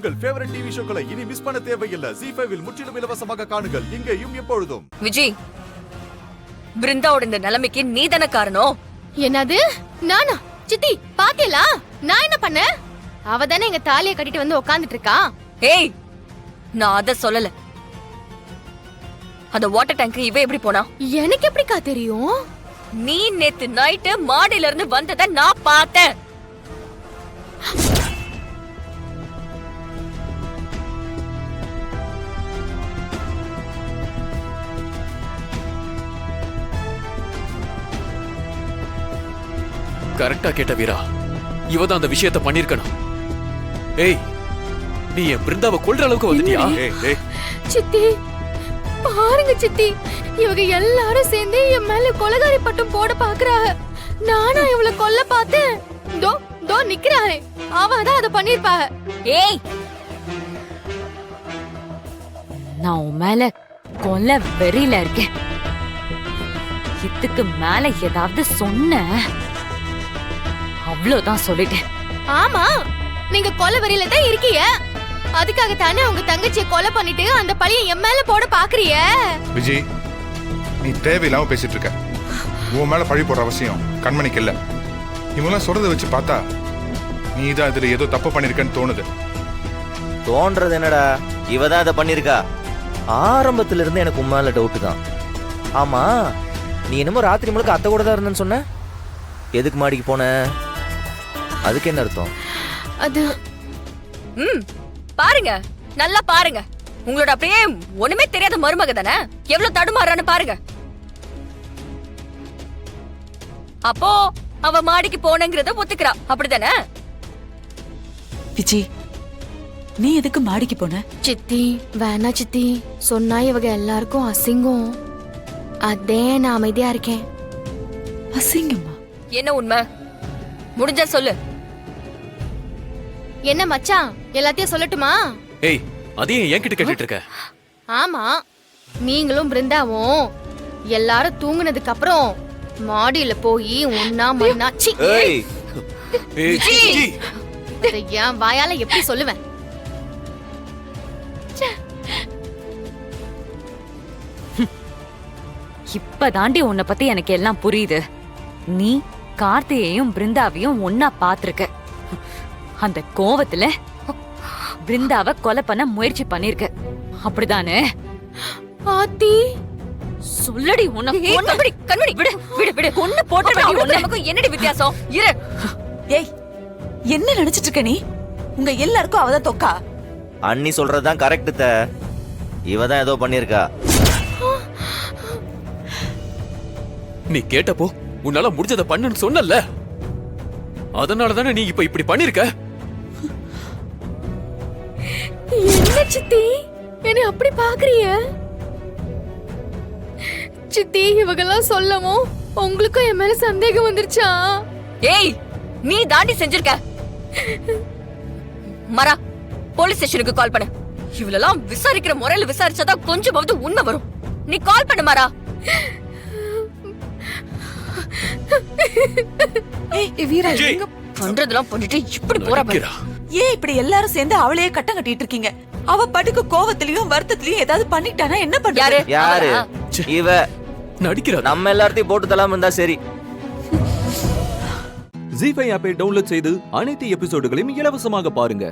உங்கள் favourite TV ஷோக்களை இனி miss பண்ண தேவையில்லை. ZEE5 இல் முற்றிலும் இலவசமாக காணுங்கள். இங்கேயும் எப்பொழுதும். விஜய், பிருந்தாவோட இந்த நிலைமைக்கு நீ தானே காரணம். என்னது? நானா? சித்தி பாத்தீங்களா? நான் என்ன பண்ண? அவ தானே எங்க தாலியை கட்டிட்டு வந்து உட்கார்ந்துட்டு இருக்கா. ஏய், நான் அத சொல்லல. அந்த வாட்டர் டேங்க் இவ எப்படி போனா? எனக்கு எப்படிக்கா தெரியும்? நீ நேத்து நைட்டு மாடியில இருந்து வந்தத நான் பார்த்தேன். கரெக்டா கேட்ட வீரா, இவதான் அந்த விஷயத்தை பண்ணிருக்கணும். ஏய், நீ என் பிருந்தாவை கொல்ற அளவுக்கு வந்துட்டியா? சித்தி பாருங்க சித்தி, இவங்க எல்லாரும் சேர்ந்து என் மேல கொலகாரி பட்டம் போட பாக்குறாங்க. நானா இவளை கொல்ல பார்த்தேன். தோ தோ நிக்கிறாளே, அவதான் அதை பண்ணிருப்பா. ஏய், நான் உன் மேல கொல்ல வெறியில இருக்கேன். இதுக்கு மேல ஏதாவது சொன்ன அவ்வளவுதான் சொல்லிட்டேன். ஆமா, நீங்க கொலை வெறியில தான் இருக்கீங்க. அதுக்காக தானே உங்க தங்கச்சியை கொலை பண்ணிட்டு அந்த பழியை என் மேல போட பாக்குறிய. விஜய், நீ தேவையில்லாம பேசிட்டு இருக்க. உன் மேல பழி போடுற அவசியம் கண்மணிக்கு இல்ல. இவங்களாம் சொல்றதை வச்சு பார்த்தா நீ தான் இதுல ஏதோ தப்பு பண்ணிருக்கன்னு தோணுது. தோன்றது என்னடா, இவதான் அதை பண்ணிருக்கா. ஆரம்பத்துல இருந்து எனக்கு உண்மையில டவுட் தான். ஆமா, நீ என்னமோ ராத்திரி முழுக்க அத்தை கூட தான் இருந்தேன்னு சொன்ன. எதுக்கு மாடிக்கு போன? அதுக்கு என்ன அர்த்தம்? அது பாருங்க, நல்லா பாருங்க. உங்களோட அப்படியே ஒண்ணுமே தெரியாத மருமக தானே எவ்வளவு தடுமாறான்னு பாருங்க. அப்போ அவ மாடிக்கு போனங்கிறத ஒத்துக்கிறா, அப்படிதானே? விஜய், நீ எதுக்கு மாடிக்கு போன? சித்தி வேணா சித்தி, சொன்னா இவங்க எல்லாருக்கும் அசிங்கம். அதே நான் அமைதியா இருக்கேன். அசிங்கமா? என்ன உண்மை? முடிஞ்சா சொல்லு. என்ன மச்சான், எல்லாத்தையும் சொல்லட்டுமா? ஏய், அதையும் என்கிட்ட கேட்டுட்டு இருக்க? ஆமா, நீங்களும் பிருந்தாவும் எல்லாரும் தூங்குனதுக்கு அப்புறம் மாடியில போய் ஒன்னா மண்ணா ஏய், ஜி, என் வாயால எப்படி சொல்லுவேன்? இப்பதாண்டி உன்னை பத்தி எனக்கு எல்லாம் புரியுது. நீ கார்த்தியையும் பிருந்தாவையும் ஒன்னா பாத்திருக்க. அந்த கோவத்துல பிருந்தாவை கொலை பண்ண முயற்சி பண்ணிருக்க, அப்படிதானே? ஆத்தி சொல்லடி. உன்னை கண்மணி, கண்மணி, விடு விடு விடு. ஒண்ணு போட்டு நமக்கு என்னடி வித்தியாசம்? இரு. ஏய், என்ன நினைச்சிட்டு இருக்க நீ? உங்க எல்லாருக்கும் அவதான் தொக்கா. அண்ணி சொல்றதுதான் கரெக்ட். இவதான் ஏதோ பண்ணிருக்கா. நீ கேட்டப்போ உன்னால முடிஞ்சதை பண்ணுன்னு சொன்னல, அதனால தானே நீ இப்ப இப்படி பண்ணிருக்க. என்ன சித்தி என்ன அப்படி பாக்குறீங்க? சித்தி இவங்கெல்லாம் சொல்லவும் உங்களுக்கும் என் மேல சந்தேகம் வந்துருச்சா? ஏய், நீ தாண்டி செஞ்சிருக்க. மரா, போலீஸ் ஸ்டேஷனுக்கு கால் பண்ணு. இவளெல்லாம் விசாரிக்கிற முறையில விசாரிச்சாதான் கொஞ்சமாவது உண்மை வரும். நீ கால் பண்ணு மரா. ஏய் வீரா, எங்க பண்றதெல்லாம் பண்ணிட்டு இப்படி போறா பாரு. ஏன் இப்படி எல்லாரும் சேர்ந்து அவளையே கட்டம் கட்டிட்டு இருக்கீங்க? அவ படுக்கு கோவத்திலயும் வருத்தத்திலயும் ஏதாவது பண்ணிட்டானா என்ன பண்றாரு? யாரு? இவ நடிக்கிறா. நம்ம எல்லாத்தையும் போட்டு தள்ளாம இருந்தா சரி. ZEE5 ஆப்பை டவுன்லோட் செய்து அனைத்து எபிசோடுகளையும் இலவசமாக பாருங்க.